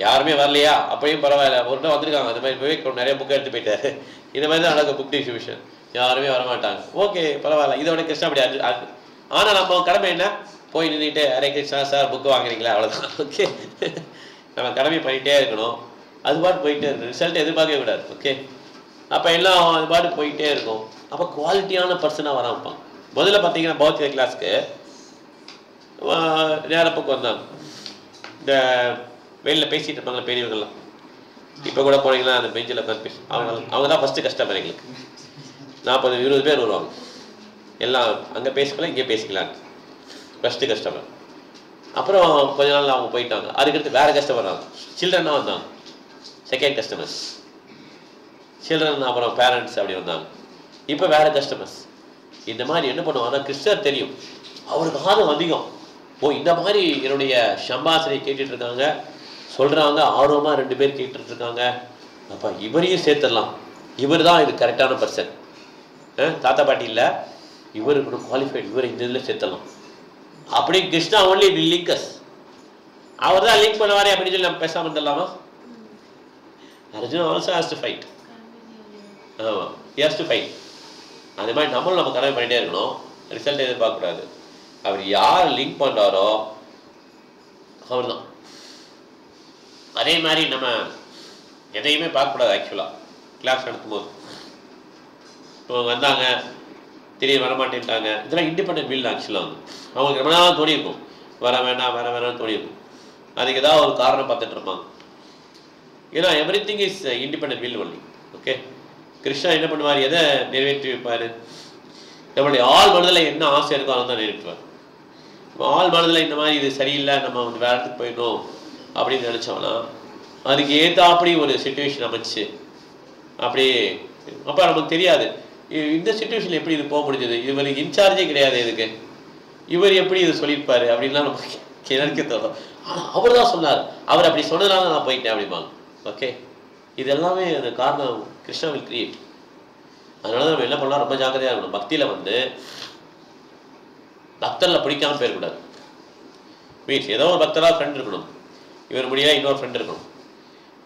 யாருமே வரலையா, அப்பயும் பரவாயில்ல, ஒரு நாள் வந்திருக்காங்க. அந்த மாதிரி போய் நிறைய புக் எடுத்து போயிட்டாரு. இந்த மாதிரி தான் நடக்கும் புக் டிஸ்ட்ரிபியூஷன். யாருமே வரமாட்டாங்க. ஓகே, பரவாயில்ல. இதோட கிருஷ்ணா அப்படி ஆனால் நம்ம கடமை என்ன, போய் நின்றுட்டு ஹரே கிருஷ்ணா சார் புக்கு வாங்குறீங்களா, அவ்வளோதான். ஓகே, நம்ம கடமை பண்ணிகிட்டே இருக்கணும். அது பாட்டு போயிட்டே இருக்கணும். ரிசல்ட் எதிர்பார்க்கவே கூடாது. ஓகே, அப்போ எல்லாம் அது பாட்டு போயிட்டே இருக்கும். அப்போ குவாலிட்டியான பர்சனாக வர வைப்பாங்க. முதல்ல பார்த்தீங்கன்னா பௌத்திக கிளாஸ்க்கு நேரப்போக்கு வந்தாங்க. இந்த வெளியில் பேசிகிட்டு இருப்பாங்களா பெரியவங்கள்லாம். இப்போ கூட போனீங்கன்னா அந்த பெஞ்சில் உட்காந்து பேசி அவங்க தான் ஃபஸ்ட்டு கஸ்டமர். எங்களுக்கு 40-20 பேர் வருவாங்க. எல்லாம் அங்கே பேசிக்கலாம், இங்கே பேசிக்கலாம். First customer. அப்புறம் கொஞ்ச நாள் அவங்க போயிட்டாங்க. அதுக்கடுத்து வேறு கஸ்டமர் ஆகும். சில்ட்ரனாக வந்தாங்க, செகண்ட் கஸ்டமர்ஸ். சில்ட்ரன் அப்புறம் பேரண்ட்ஸ் அப்படி வந்தாங்க. இப்போ வேறு கஸ்டமர்ஸ். இந்த மாதிரி என்ன பண்ணுவாங்கன்னா, கிருஷ்ணர் தெரியும், அவருக்கு ஆர்வம் அதிகம். ஓ, இந்த மாதிரி என்னுடைய சம்பாசனை கேட்டுட்ருக்காங்க, சொல்கிறாங்க, ஆர்வமாக 2 பேர் கேட்டுட்ருக்காங்க. அப்போ இவரையும் சேர்த்துடலாம். இவர் தான் இது கரெக்டான பர்சன். தாத்தா பாட்டி இல்லை, இவர் கூட குவாலிஃபைட், இவர் இந்த இதில் சேர்த்துடலாம். அப்படி கிருஷ்ணா ஒன்லி லிங்கஸ். அவர் தான் லிங்க் பண்ணுவாரே அப்படின்னு சொல்லி நம்ம பேசாமல் இருந்துடலாமா? Arjun also has to fight. ஆமாம், ஹி ஹேஸ் டு ஃபைட். அது மாதிரி நம்மளும் நம்ம கடமை பண்ணிகிட்டே இருக்கணும். ரிசல்ட் எதிர்பார்க்கக்கூடாது. அவர் யார் லிங்க் பண்ணுறாரோ அவர் தான். அதே மாதிரி நம்ம எதையுமே பார்க்கக்கூடாது. ஆக்சுவலாக கிளாஸ் நடத்தும்போது இப்போ வந்தாங்க, திடீர்னு வரமாட்டேன்ட்டாங்க, இதெல்லாம் இண்டிபெண்டன்ட் வில். ஆக்சுவலாக வந்து அவங்களுக்கு ரொம்ப நாள் தோணியிருக்கும், வர வேணாம்னு தோணியிருக்கும். அதுக்கு ஏதாவது ஒரு காரணம் பார்த்துட்டு இருப்பாங்க. ஏன்னா everything is independent will only. Okay, Krishna என்ன பண்ணுவார், எதை நிறைவேற்றி வைப்பார், நம்மளுடைய ஆள் மனதில் என்ன ஆசை இருக்கோ அதை தான் நிறைவேற்றுவார். ஆள் மனதில் இந்த மாதிரி இது சரியில்லை, நம்ம வந்து வேற இடத்துக்கு போயிடணும் அப்படின்னு நினச்சோன்னா அதுக்கு ஏற்றாப்படி ஒரு சுச்சுவேஷன் அமைச்சு அப்படியே அப்போ நமக்கு தெரியாது இந்த சுச்சுவேஷனில் எப்படி இது போக முடிஞ்சது, இவருக்கு இன்சார்ஜே கிடையாது இதுக்கு, இவர் எப்படி இது சொல்லியிருப்பாரு அப்படின்லாம் நமக்கு கிணறுக்கு தோணும். ஆனால் அவர் தான் சொன்னார், அவர் அப்படி சொன்னதுனால நான் போயிட்டேன் அப்படிம்பாங்க. ஓகே, இது எல்லாமே அந்த காரணம் கிருஷ்ணா வில் கிரியேட். அதனால நம்ம என்ன பண்ணலாம், ரொம்ப ஜாக்கிரதையாக இருக்கணும். பக்தியில் வந்து பக்தரில் பிடிக்காமல் போயிடக்கூடாது. மீன்ஸ் ஏதோ ஒரு பக்தராக ஃப்ரெண்ட் இருக்கணும், இவர் முடியாது இன்னொரு ஃப்ரெண்ட் இருக்கணும்.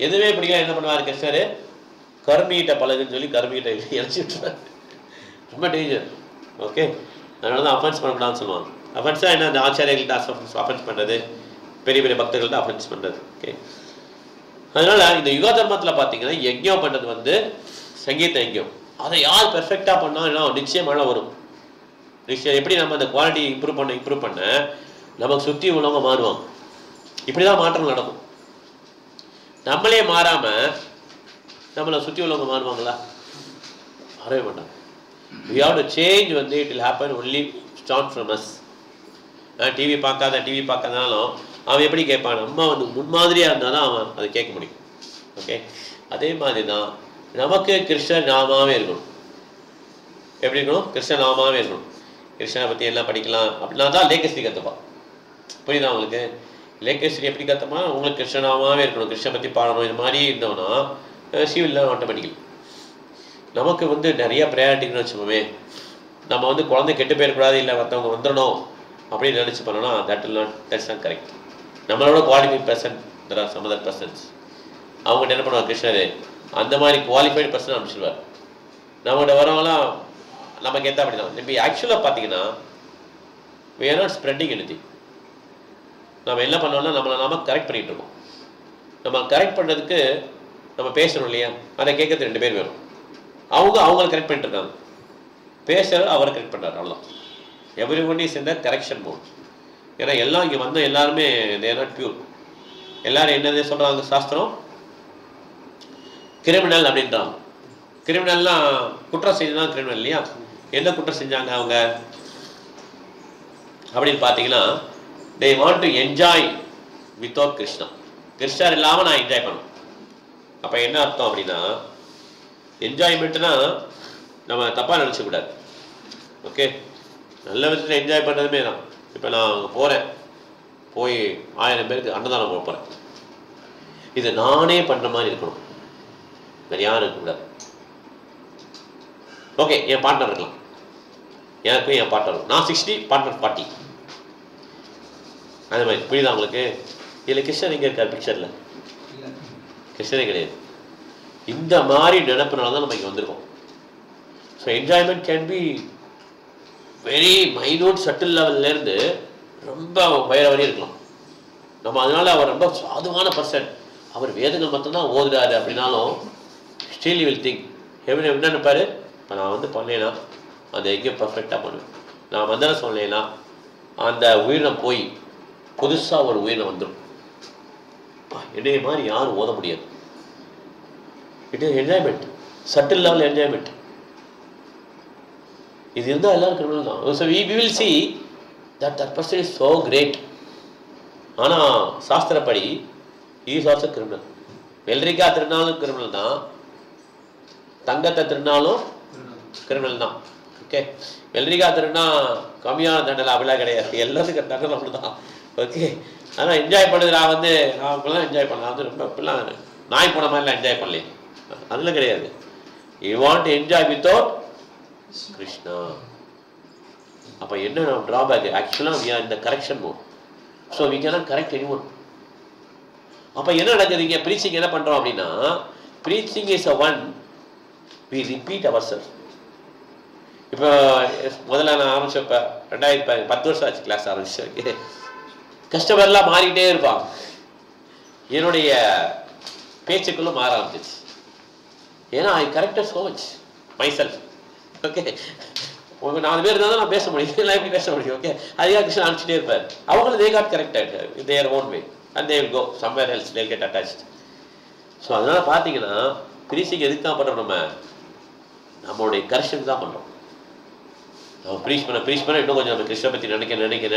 எதுவுமே பிடிக்காம என்ன பண்ணுவார் கிருஷ்ணர், கருமீட்டை பழகுன்னு சொல்லி கருமீட்டை இழைச்சி விட்டுருவார். ரொம்ப டேஞ்சர். ஓகே, அதனால தான் அஃபென்ஸ் பண்ணக்கூடாதுன்னு சொல்லுவாங்க. அஃபென்ஸாக என்ன, அந்த ஆச்சாரியர்கள்ட்ட அஃபென்ஸ் பண்ணுறது, பெரிய பெரிய பக்தர்கள்ட்ட அஃபென்ஸ் பண்ணுறது. ஓகே, அதனால இந்த யுக தர்மத்தில் பார்த்தீங்கன்னா யஜ்ஞம் பண்ணுறது வந்து சங்கீத யஜ்ஞம். அதை யார் பெர்ஃபெக்டாக பண்ணால் நிச்சயமான வரும். நிச்சயம் எப்படி நம்ம அந்த குவாலிட்டி இம்ப்ரூவ் பண்ண நமக்கு சுற்றி உள்ளவங்க மாறுவாங்க. இப்படி தான் மாற்றம் நடக்கும். நம்மளே மாறாமல் நம்மளை சுற்றி உள்ளவங்க மாறுவாங்களா? மாறவே மாட்டாங்க. we have to change வந்து it will happen only start from us. TV பார்க்காதனாலும் அவன் எப்படி கேட்பான், நம்ம வந்து முன்மாதிரியாக இருந்தால் தான் அவன் அதை கேட்க முடியும். ஓகே, அதே மாதிரி தான் நமக்கு கிருஷ்ண நாமாவே இருக்கணும். எப்படி இருக்கணும், கிருஷ்ண நாமாவே இருக்கணும். கிருஷ்ணனை பற்றி எல்லாம் படிக்கலாம் அப்படின்னா தான் லேக்கஸ்ரீ கற்றுப்பான். புரியுதா உங்களுக்கு? லேக்கஸ்ரீ எப்படி கற்றுப்பா, உங்களுக்கு கிருஷ்ணநாமாவே இருக்கணும், கிருஷ்ணனை பற்றி பாடணும், இது மாதிரி இருந்தோம்னா சிவில் ஆட்டோமேட்டிக்கலி. நமக்கு வந்து நிறைய ப்ரையாரிட்டின்னு வச்சுக்கோமே. நம்ம வந்து குழந்தை கெட்டு போயிடக்கூடாது, இல்லை மற்றவங்க வந்துடணும் அப்படின்னு நினச்சி பண்ணோன்னா தட்ஸ் நாட் கரெக்ட். நம்மளோட qualified person there are some other persons. அவங்ககிட்ட என்ன பண்ணுவாங்க கிருஷ்ணர், அந்த மாதிரி குவாலிஃபைடு பர்சன் அனுப்பிச்சிடுவார். நம்மகிட்ட வரவங்களாம் நமக்கு ஏற்ற அப்படி தான். இப்போ ஆக்சுவலாக பார்த்தீங்கன்னா we are not spreading anything. நம்ம என்ன பண்ணோம்னா நம்ம கரெக்ட் பண்ணிகிட்டு இருக்கோம். நம்ம கரெக்ட் பண்ணுறதுக்கு நம்ம பேசணும் இல்லையா, அதை கேட்கறது 2 பேர் வேணும். அவங்களை கரெக்ட் பண்ணிட்டு இருக்காங்க, பேசுகிற அவரை கரெக்ட் பண்ணுறாரு. அவ்வளோதான். எவ்ரி ஒன் இஸ் இந்த கரெக்ஷன் மோட். ஏன்னா எல்லாம் இங்கே வந்த எல்லாருமே they are not pure. எல்லாரும் என்னது சொல்கிறாங்க சாஸ்திரம், கிரிமினல் அப்படின்றாங்க. கிரிமினல்லாம் குற்றம் செஞ்சுதான் கிரிமினல் இல்லையா? என்ன குற்றம் செஞ்சாங்க அவங்க அப்படின்னு பார்த்தீங்கன்னா they want to enjoy without Krishna. கிருஷ்ணர் இல்லாமல் நான் என்ஜாய் பண்ணணும். அப்போ என்ன அர்த்தம் அப்படின்னா, என்ஜாய்மெண்ட்னா நம்ம தப்பாக நினச்சக்கூடாது. ஓகே, நல்ல விதத்தில் என்ஜாய் பண்ணுறதுமே தான். இப்போ நான் அங்கே போகிறேன், போய் 1000 பேருக்கு அன்னதானம் போக போகிறேன், இது நானே பண்ணுற மாதிரி இருக்கணும், வேறு யாரும் இருக்கக்கூடாது. ஓகே, என் பார்ட்னர் இருக்கலாம், எனக்கும் என் பார்ட்னர், நான் 60 பார்ட்னர் 40, அது மாதிரி. புரியுதா உங்களுக்கு? இதில் கிருஷ்ணன் எங்கே இருக்கார் பிக்சரில்? கிருஷ்ணனே கிடையாது. இந்த மாதிரி நினைப்புனால தான் நம்ம இங்கே வந்திருக்கோம். So enjoyment can be very minute subtle லெவல்லேருந்து ரொம்ப வயிற வரையும் இருக்கலாம். நம்ம அதனால அவர் ரொம்ப சாதுவான பர்சன், அவர் வேதங்கள் மட்டும்தான் ஓதுறாரு அப்படின்னாலும் ஸ்டில் வில் திங்க் என்ன நினைப்பாரு, இப்போ நான் வந்து பண்ணேன்னா அந்த எங்கே பர்ஃபெக்டாக பண்ணுவேன், நான் மந்திரம் சொன்னேன்னா அந்த உயிரினம் போய் புதுசாக ஒரு உயிரினம் வந்துடும். என்னைய மாதிரி யாரும் ஓத முடியாது. It is enjoyment, subtle level enjoyment. இது இருந்தால் எல்லாரும் கிரிமினல் தான். So we will see that person is so great. ஆனால் சாஸ்திரப்படி he is also criminal. வெள்ளரிக்காய் திருநாளும் கிரிமினல் தான், தங்கத்தை திருநாளும் கிரிமினல் தான். ஓகே, வெள்ளரிக்காய் திருநா கம்மியான தண்டனை அப்படிலாம் கிடையாது, எல்லாத்துக்கும் தண்டனை அப்படி தான். ஓகே, ஆனால் என்ஜாய் பண்ணுறது நான் வந்து நான் இப்பெல்லாம் என்ஜாய் பண்ணலாம், வந்து ரொம்ப இப்பெல்லாம் நாய் போன மாதிரிலாம் என்ஜாய் பண்ணலையே, அதில் கிடையாது. You want to enjoy without Krishna. அப்போ என்ன ட்ராபேக், ஆக்சுவலாக வி ஆர் இந்த correction mode. So we cannot correct anyone. அப்போ என்ன நடக்குது இங்கே, ப்ரீச்சிங் என்ன பண்ணுறோம் அப்படின்னா, preaching is a one we repeat our self. இப்போ முதல்ல நான் ஆரம்பிச்சேன், இப்போ 2010 வருஷம் ஆச்சு கிளாஸ் ஆரம்பிச்சு. ஓகே, கஸ்டமர்லாம் மாறிக்கிட்டே இருப்பாங்க, என்னுடைய பேச்சுக்களும் மாற ஆரம்பிச்சிச்சு. ஏன்னா I corrected so much my self. Okay, உங்கள் 4 பேர் இருந்தால் தான் நான் பேச முடியும், இல்லை எப்படி பேச முடியும்? ஓகே, அதுக்காக கிருஷ்ணன் அனுப்பிச்சிட்டே இருப்பார். அவங்களும் they got corrected in their own way and they will go somewhere else, they will get attached. So அதனால் பார்த்தீங்கன்னா ப்ரீச்சிங் எதுக்கு தான் பண்ணுறோம், நம்மளுடைய கரெக்ஷன் தான் பண்ணுறோம். நம்ம ப்ரீச் பண்ண இன்னும் கொஞ்சம் நம்ம கிருஷ்ணனை பற்றி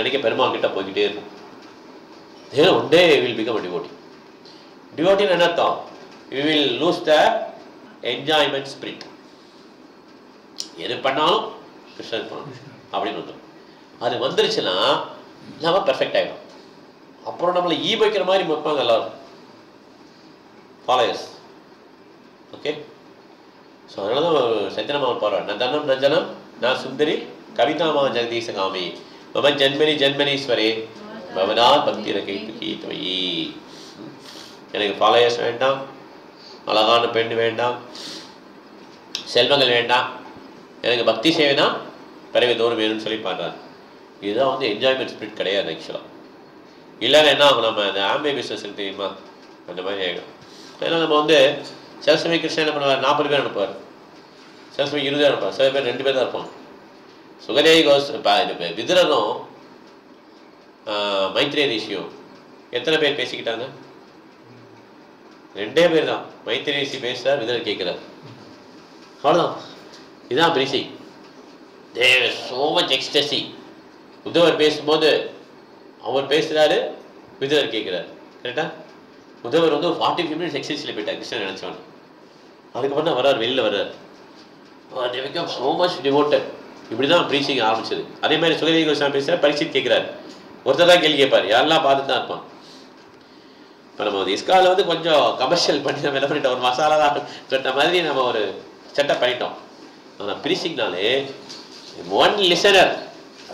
நினைக்க பெருமாள் கிட்ட போய்கிட்டே இருக்கும். One day will become a devotee. டிவோட்டின்னு என்ன அர்த்தம்? We will lose the enjoyment spirit. எது பண்ணாலும் கிருஷ்ணன் பண்ணணும் அப்படின்னு வந்துடும். அது வந்துருச்சுன்னா நம்ம பெர்ஃபெக்ட் ஆகிடும். அப்புறம் நம்மளை வைக்கிற மாதிரி வைப்பாங்க எல்லாரும் ஃபாலோயர்ஸ். ஓகே, ஸோ அதனால தான் சத்யநாமன் பாடுறார், நான் தன்னம் ரஞ்சனம் நான் சுந்தரி கவிதாமா ஜெகதீசகாமி மம ஜென்மனி ஜென்மனீஸ்வரே பவனா பக்தி ரகைத்துகி துவயி. எனக்கு ஃபாலோயர்ஸ் வேண்டாம், அழகான பெண் வேண்டாம், செல்வங்கள் வேண்டாம், எனக்கு பக்தி சேவை தான் பிறகு தோறும் வேணும்னு சொல்லி பாடுறாரு. இதுதான் வந்து என்ஜாய்மெண்ட் ஸ்பிரிட் கிடையாது ஆக்சுவலாக. இல்லைன்னா என்ன ஆகும், நம்ம அந்த ஆம்பே பிஸ்னஸ் தெரியுமா, அந்த மாதிரி ஆகிடும். அதனால் நம்ம வந்து சில சமயம் கிருஷ்ணன் என்ன பண்ணுவார், 40 பேர் அனுப்புவார், சில சமயம் 20 பேர் அனுப்புவார், சில பேர் 2 பேர் தான் இருப்பாங்க. சுகதேவி விதுரரும் மைத்ரேய ரிஷியும் எத்தனை பேர் பேசிக்கிட்டாங்க? 2 பேர் தான். மைத்ரேய ரிஷி பேசுகிறார், விதுரர் கேட்குறார், அவ்வளோதான். இதுதான் பிரிசி. தேர் சோ மச் எக்ஸ்டசி. உத்தவர் பேசும்போது அவர் பேசுகிறாரு, விதுரர் கேட்குறாரு. கரெக்டாக உத்தவர் வந்து 45 மினிட்ஸ் எக்ஸசைஸில் போயிட்டார் கிருஷ்ணன் நினச்சவன். அதுக்கப்புறம் தான் வர்றார், வெளியில் வர்றார். So much devoted. இப்படி தான் ப்ரீச்சிங் ஆரம்பிச்சது. அதே மாதிரி சுகதேவி கோஸ்வாமி பேசுகிறார், பரீட்சித் கேட்குறாரு. ஒருத்தர் தான் கேள்வி கேட்பார், யாரெல்லாம் பார்த்துட்டு தான் இருப்பான். இப்போ நம்ம வந்து இஸ்காலில் வந்து கொஞ்சம் கமர்ஷியல் பண்ணி நம்ம என்ன பண்ணிட்டோம், ஒரு மசாலா தான் கட்ட மாதிரி நம்ம ஒரு செட்டப் பண்ணிட்டோம். ஆனால் ப்ரீச்சிங்னாலே one listener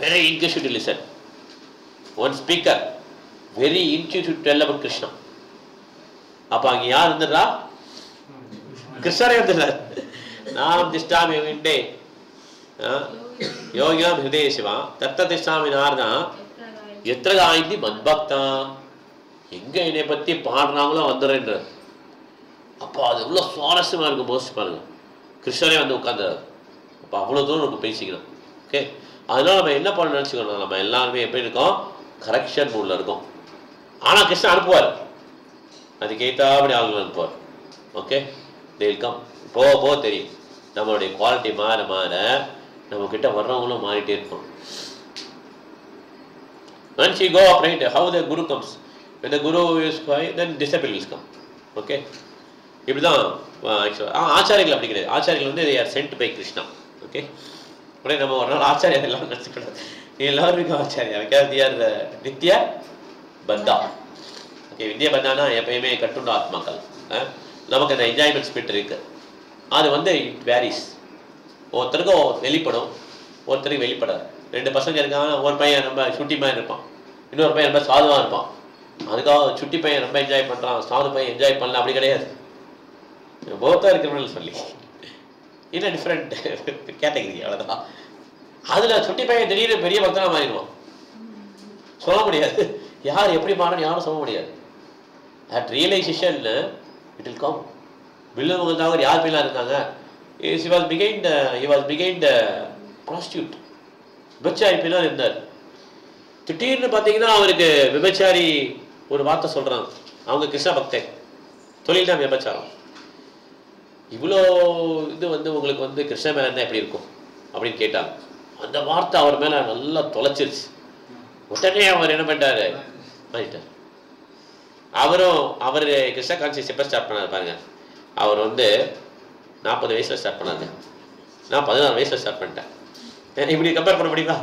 very interest to listen, one speaker very interest to tell about Krishna. அப்போ அங்கே யார் வந்துடுறா? கிருஷ்ணரே வந்துடுறார். நாம் திஷ்டாமி விண்டே யோகியாம் ஹிருதய சிவா தத்த திஷ்டாமி நார்னா எத்திர காய்ந்தி மத்பக்தா. எங்கே என்னை பற்றி பாடுறாங்களோ வந்துடுறேன்றார். அப்போ அது எவ்வளோ சுவாரஸ்யமாக இருக்கும், யோசிச்சு பாருங்க. கிருஷ்ணரே வந்து உட்காந்துறாரு. அப்போ அவ்வளோ தூரம் நமக்கு பேசிக்கணும். ஓகே, அதனால நம்ம என்ன பண்ண நினச்சிக்கணும், நம்ம எல்லாருமே எப்படி இருக்கோம், கரெக்ஷன் மூடில் இருக்கோம். ஆனால் கிருஷ்ணன் அனுப்புவார், அதுக்கேற்றாப்படி ஆளுநர் அனுப்புவார். Okay, welcome. போக போக தெரியும் நம்மளுடைய குவாலிட்டி மாற மாற நம்மக்கிட்ட வர்றவங்களும் மாறிட்டே இருக்கும். Once you go up, right, how the guru comes. When the guru is quiet, then disciple will come. Okay, இப்படி தான் ஆக்சுவலாக ஆச்சாரியர்கள் அப்படி கிடையாது. ஆச்சாரியர்கள் வந்து they are sent by Krishna. Okay, உடனே நம்ம ஒரு நாள் ஆச்சாரியர் எல்லாம் நினச்சிக்கூடாது. எல்லாருக்கும் ஆச்சாரியா வித்தியார் நித்ய பந்தா. ஓகே, வித்யா பந்தானா எப்பயுமே கட்டுண்ட ஆத்மாக்கள். நமக்கு அந்த என்ஜாய்மெண்ட் ஸ்பிரிட் இருக்குது. அது வந்து இட் வேரிஸ். ஒருத்தருக்கும் வெளிப்படும், ஒருத்தருக்கு வெளிப்படாது. 2 பசங்க இருக்காங்க, ஒரு பையன் ரொம்ப சுட்டி பையன் இருப்பான், இன்னொரு பையன் ரொம்ப சாதுவாக இருப்பான். அதுக்காக சுட்டி பையன் ரொம்ப என்ஜாய் பண்ணுறான், சாது பையன் என்ஜாய் பண்ணல, அப்படி கிடையாது. போத்தாக இருக்கிறவங்க சொல்லி இன்னும் டிஃப்ரெண்ட் கேட்டகரி, அவ்வளோதான். அதில் சுட்டி பையன் திடீர்னு பெரிய பக்தனாக மாறிடுவான். சொல்ல முடியாது யார் எப்படி மாறணும், யாரும் சொல்ல முடியாது. At realisation it will come. வில்லு முகந்தாவர் யார் பேலாம் இருக்காங்க, he was behind prostitute, விபச்சாரி பேலாம் இருந்தார். திடீர்னு பார்த்தீங்கன்னா அவருக்கு விபச்சாரி ஒரு வார்த்தை சொல்கிறாங்க, அவங்க கிருஷ்ண பக்தன், தொழில் தான் விபச்சாரம். இவ்வளோ இது வந்து உங்களுக்கு வந்து கிருஷ்ண மேலே இருந்தால் எப்படி இருக்கும் அப்படின்னு கேட்டாங்க. அந்த வார்த்தை அவர் மேலே நல்லா தொலைச்சிருச்சு. உடனே அவர் என்ன பண்ணிட்டாரு, மாறிட்டார். அவர் கிருஷ்ண கான்சியஸ் எப்போ ஸ்டார்ட் பண்ணார் பாருங்க. அவர் வந்து 40 வயசில் ஸ்டார்ட் பண்ணாங்க, நான் 16 வயசில் ஸ்டார்ட் பண்ணிட்டேன். இப்படி கம்பேர் பண்ண முடியுமா?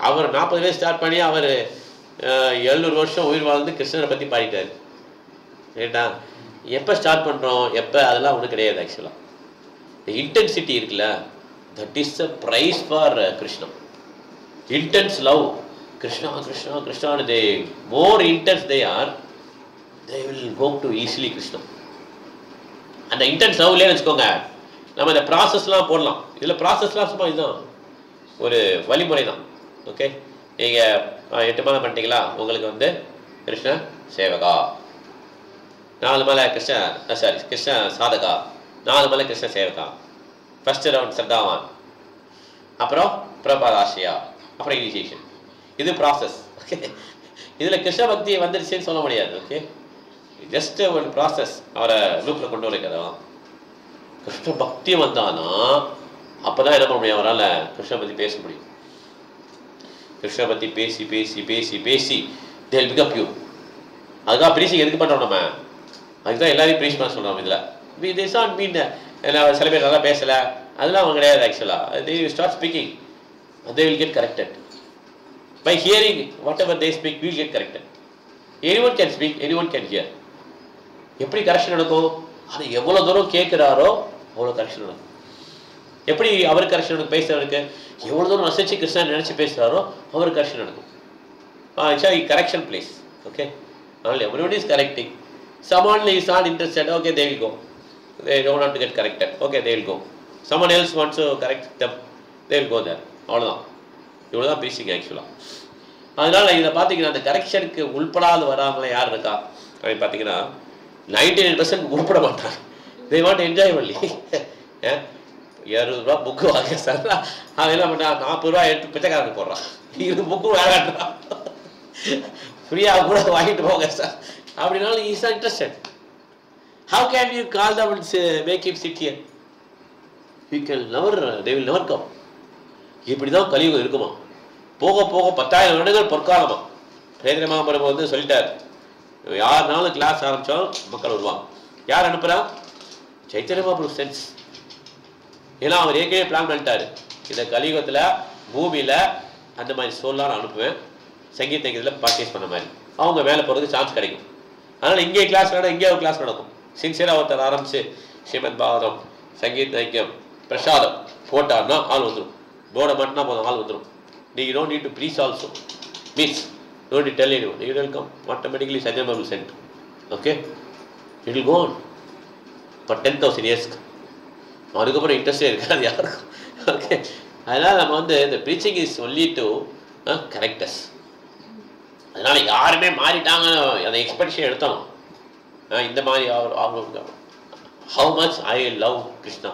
அவர் 40 வயசு ஸ்டார்ட் பண்ணி அவர் 700 வருஷம் உயிர் வாழ்ந்து கிருஷ்ணரை பற்றி பாடிட்டார். ரைட்டா? எப்போ ஸ்டார்ட் பண்ணுறோம், எப்போ, அதெல்லாம் ஒன்றும் கிடையாது. ஆக்சுவலாக இன்டென்சிட்டி இருக்குல்ல, that is the price for Krishna. Intense love, Krishna Krishna Krishna, the more intense they are, they will go to easily Krishna. அந்த இன்டென்ஸ் லவ்லேயே வச்சுக்கோங்க, நம்ம இந்த ப்ராசஸ்லாம் போடலாம். இதில் ப்ராசஸ்லாம் சும்மா இதுதான் ஒரு வழிமுறை தான். ஓகே, நீங்கள் 8 மாதம் பண்ணிட்டீங்களா, உங்களுக்கு வந்து கிருஷ்ண சேவகா, 4 மாலை கிருஷ்ண சாதகா, 4 மாலை கிருஷ்ண சேவகா, ஃபஸ்ட்டு ரவுண்ட் சர்தாவான், அப்புறம் பிரபாதாசியா, அப்புறம் இனிஷியேஷன். இது ப்ராசஸ். ஓகே, இதில் கிருஷ்ண பக்தி வந்துருச்சுன்னு சொல்ல முடியாது. ஓகே, ஜஸ்ட் ஒரு ப்ராசஸ், அவரை லூப்பில் கொண்டு வரக்கிறதா. கிருஷ்ண பக்தி வந்தானா அப்போ தான் என்ன பண்ண முடியும், அவரால் கிருஷ்ண பற்றி பேச முடியும். கிருஷ்ண பற்றி பேசி பேசி பேசி பேசி they'll become pure. அதுக்காக ப்ரீச்சிங் எதுக்கு பண்ணுறோம் நம்ம? அதுதான் எல்லாரையும் ப்ரீச் பண்ண சொல்கிறோம். இதில் திஸ் ஆன் மீன் சில பேர் நல்லா பேசலை அதெல்லாம் அவங்க கிடையாது. ஆக்சுவலாக they will start speaking and they will get corrected. By hearing whatever they speak, we will get corrected. Anyone can speak, anyone can hear. எப்படி கரெக்ஷன் நடக்கும்? அது எவ்வளோ தூரம் கேட்குறாரோ அவ்வளோ கரெக்ஷன் நடக்கும். எப்படி அவர் கரெக்ஷன் நடக்கும்? பேசுகிறவருக்கு எவ்வளோ தூரம் ரசிச்சு கிருஷ்ணன் நினச்சி பேசுகிறாரோ அவர் கரெக்ஷன் நடக்கும். Correction place. ஓகே, அதனால் everyone is correcting. Someone is not interested, okay, they will go. They don't want to get corrected, okay, they will go. Someone else wants to correct them, they will go there. அவ்வளோதான். இவ்வளோ தான் preaching ஆக்சுவலாக. அதனால் இதை பார்த்தீங்கன்னா அந்த கரெக்ஷனுக்கு உள்படாது வராங்களே யார் இருக்கா அப்படின்னு பார்த்தீங்கன்னா 99% உள்பட மாட்டாங்க. they want to enjoy only. 60 ரூபா புக்கு வாங்க சார், அவன் என்ன பண்ணுறான் 40 ரூபா எடுத்து பிச்சைக்காரனுக்கு போடுறான். இது புக்கு வேறான்றான், ஃப்ரீயாக கூட வாங்கிட்டு போங்க சார் அப்படின்னாலும் is not interested. How can you call them and say, make him sit here? He can never, they will never come. இப்படி தான் கலியுகம் இருக்குமா? போக போக 10,000 வருடங்கள் பொற்காலமா. பேதரை மாமரம் வந்து சொல்லிட்டார், யாருனாலும் கிளாஸ் ஆரம்பித்தாலும் மக்கள் வருவாங்க. யார் அனுப்புகிறா? சைத்தன்ய மகாபிரபு சென்ஸ். ஏன்னா அவர் ஏற்கனவே பிளான் பண்ணிட்டார், இந்த கலியுகத்தில் பூமியில் அந்த மாதிரி சோல்லாம் நான் அனுப்புவேன், சங்கீத இதில் ப்ராக்டிஸ் பண்ண மாதிரி அவங்க மேலே போகிறதுக்கு சான்ஸ் கிடைக்கும். அதனால் இங்கே கிளாஸ் நடக்கும், இங்கே ஒரு கிளாஸ் நடக்கும். சின்சியராக ஒருத்தர் ஆரம்பித்து ஸ்ரீமத் பாகவதம், சங்கீத ஐக்கியம், பிரசாதம் போட்டார்னா ஆள் வந்துடும். போர்டை மட்டும்னா போதும், ஆள் வந்துடும். You don't need to preach also. Means, you don't need to tell anyone. You will come. Automatically Sajjana will send. Okay? It will go on. For 10,000 years. அதுக்கப்புறம் இன்ட்ரெஸ்டே இருக்காது யாருக்கும். ஓகே, அதனால் நம்ம வந்து இந்த preaching is only to correct us. அதனால் யாருமே மாறிட்டாங்க அந்த எக்ஸ்பெக்டேஷன் எடுத்தணும். இந்த மாதிரி அவங்க how much I love Krishna,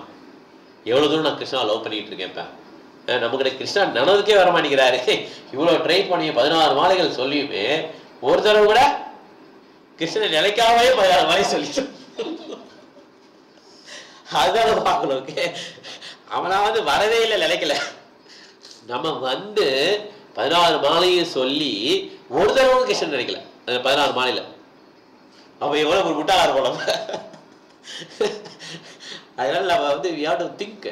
எவ்வளோ தூரம் நான் கிருஷ்ணா லவ் பண்ணிக்கிட்டு இருக்கேன். இப்போ நம்மக்கிட்ட கிருஷ்ணா நடந்துக்கே வர மாட்டேங்கிறாரு. இவ்வளோ ட்ரை பண்ணி 16 மாலைகள் சொல்லியுமே ஒரு தடவை கூட கிருஷ்ணன் நிலைக்காவே 16 மாலை சொல்லிட்டு அதுதான் பார்க்கணும். ஓகே, அவனாவது வரவே இல்லை, நிலைக்கல. நம்ம வந்து 16 மாலையும் சொல்லி ஒரு தடவை கிருஷ்ணன் நினைக்கல அந்த 16 மாலையில். அப்போ எவ்வளோ ஒரு முட்டாளார் போல. அதனால நம்ம வந்து we have to think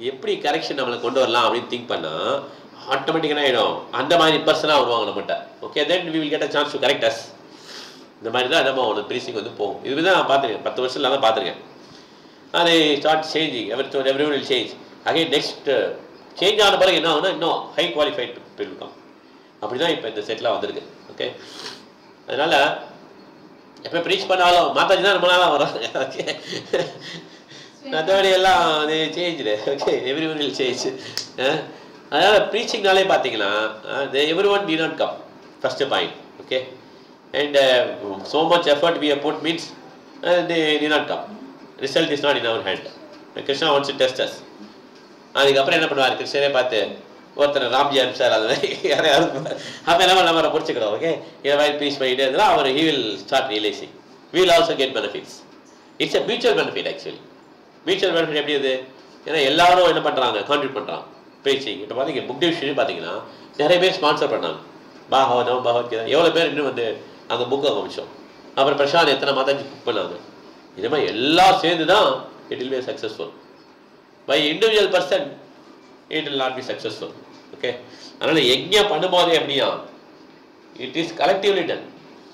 எப்படி கரெக்ஷன் நம்மளை கொண்டு வரலாம் அப்படின்னு திங்க் பண்ணால் ஆட்டோமேட்டிக்காக ஆகிடும். அந்த மாதிரி பர்சனாக வருவாங்க நம்மகிட்ட. Okay, then we will get a chance to correct us. இந்த மாதிரி தான் நம்ம ஒரு ப்ரீச்சிங் வந்து போகும். இது தான் நான் பார்த்துருக்கேன், 10 வருஷத்தில் தான் பார்த்துருக்கேன். அது start changing, everyone will change. Again next change ஆன பிறகு என்ன ஆகுனா இன்னும் ஹை குவாலிஃபைட் பீப்புள் இருக்கும். அப்படி தான் இப்போ இந்த செட்டில் வந்திருக்கு. ஓகே, அதனால் எப்போ ப்ரீச் பண்ணாலும் மாதாஜி தான் ரொம்ப நாளாக வரும். ஓகே, மற்றபடி எல்லாம் அது changed. Okay, everyone will change. அதனால் ப்ரீச்சிங்னாலே பார்த்தீங்கன்னா everyone need not come, first point. Okay, and so much effort we have put means they need not come. Result is not in our hand. Krishna wants to test us. அதுக்கப்புறம் என்ன பண்ணுவார், கிருஷ்ணரே பார்த்து ஒருத்தர் ராம்ஜி அனுப்பிச்சார், அது மாதிரி யாரையாவது அப்போ என்ன நம்மளை பிடிச்சிக்கிறோம். ஓகே, இதை மாதிரி ப்ரீச் பண்ணிட்டு இருந்தால் அவர் he will start realizing we will also get benefits. It's a mutual benefit actually. Mutual benefit எப்படி இது? ஏன்னா எல்லாரும் என்ன பண்ணுறாங்க, கான்ட்ரிபியூட் பண்ணுறாங்க ப்ரீச்சிங். இப்போ பார்த்தீங்க புக் டிவிஷன் பார்த்தீங்கன்னா நிறைய பேர் ஸ்பான்சர் பண்ணாங்க. பாகவதம், பகவத்கீதா எவ்வளோ பேர் இன்னும் வந்து அங்கே புக்கு அமைச்சோம். அப்புறம் பிரசாந்த் எத்தனை மாதாஜி புக் பண்ணாங்க. இது மாதிரி எல்லாம் சேர்ந்து தான் it will be successful. By individual person it will not be successful. Okay, அதனால் யஜ்ஞம் பண்ணும்போதே எப்படியா it is collectively done,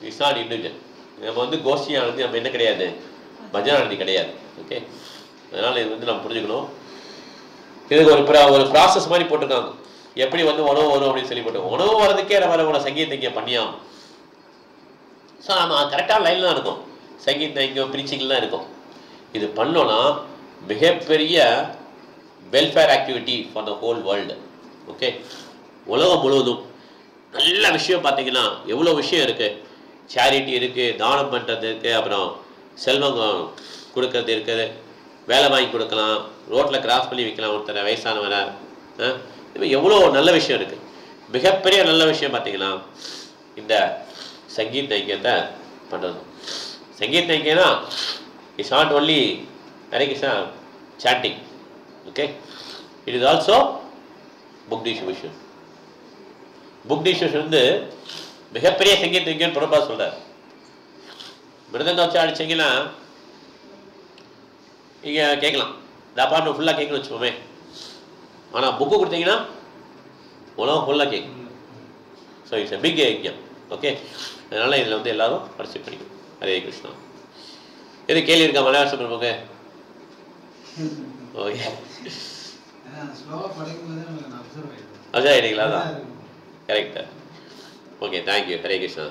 it's not individual. நம்ம வந்து கோஷ்டியானது நம்ம என்ன கிடையாது, பஜனானதி கிடையாது. ஓகே, அதனால் இது வந்து நம்ம புரிஞ்சுக்கணும். இதுக்கு ஒரு ப்ராசஸ் மாதிரி போட்டிருக்காங்க, எப்படி வந்து உணவு வரும் அப்படின்னு சொல்லி போட்டு உணவு வரதுக்கே நம்ம சங்கீத இங்கே பண்ணியாகும். ஸோ நம்ம கரெக்டான லைனில் தான் இருக்கும், சங்கீத இங்கே ப்ரீச்சிங்லாம் இருக்கும். இது பண்ணோன்னா மிகப்பெரிய welfare activity for the whole world. Okay, உலகம் முழுவதும் நல்ல விஷயம் பார்த்தீங்கன்னா எவ்வளோ விஷயம் இருக்குது. சேரிட்டி இருக்குது, தானம் பண்ணுறது இருக்குது, அப்புறம் செல்வம் கொடுக்கறது இருக்குது, வேலை வாங்கி கொடுக்கலாம், ரோட்டில் கிராஸ் பண்ணி வைக்கலாம் ஒருத்தரை வயசானவரை. இது எவ்வளோ நல்ல விஷயம் இருக்குது. மிகப்பெரிய நல்ல விஷயம் பார்த்தீங்கன்னா இந்த சங்கீத ஐக்கியத்தை பண்ணுறது. சங்கீத ஐக்கியம்னா it's not only Hare Krishna chanting. Okay, it is also book distribution. Book distribution வந்து மிகப்பெரிய சங்கீத ஐக்கியம் பிரபா சொல்கிறார். மிருதங்க வச்சு அடிச்சிங்கன்னா நீங்கள் கேட்கலாம், இந்த அப்பார்ட்மெண்ட் ஃபுல்லாக கேட்கணும்னு வச்சுக்கோமே. ஆனால் புக்கு கொடுத்தீங்கன்னா உலகம் ஃபுல்லாக கேட்கும். ஸோ இட்ஸ் எ பிக் யஜ்ஞம். ஓகே, அதனால் இதில் வந்து எல்லாரும் பார்ட்டிசிபேட் பண்ணிக்கணும். ஹரே கிருஷ்ணா. எது கேள்வி இருக்கா மலையாள சுப்ரமுக்கு? ஓகே, அப்சர்வ் ஆகிடுங்களா? தான் கரெக்டாக. Okay, thank you. ஹரே கிருஷ்ணா.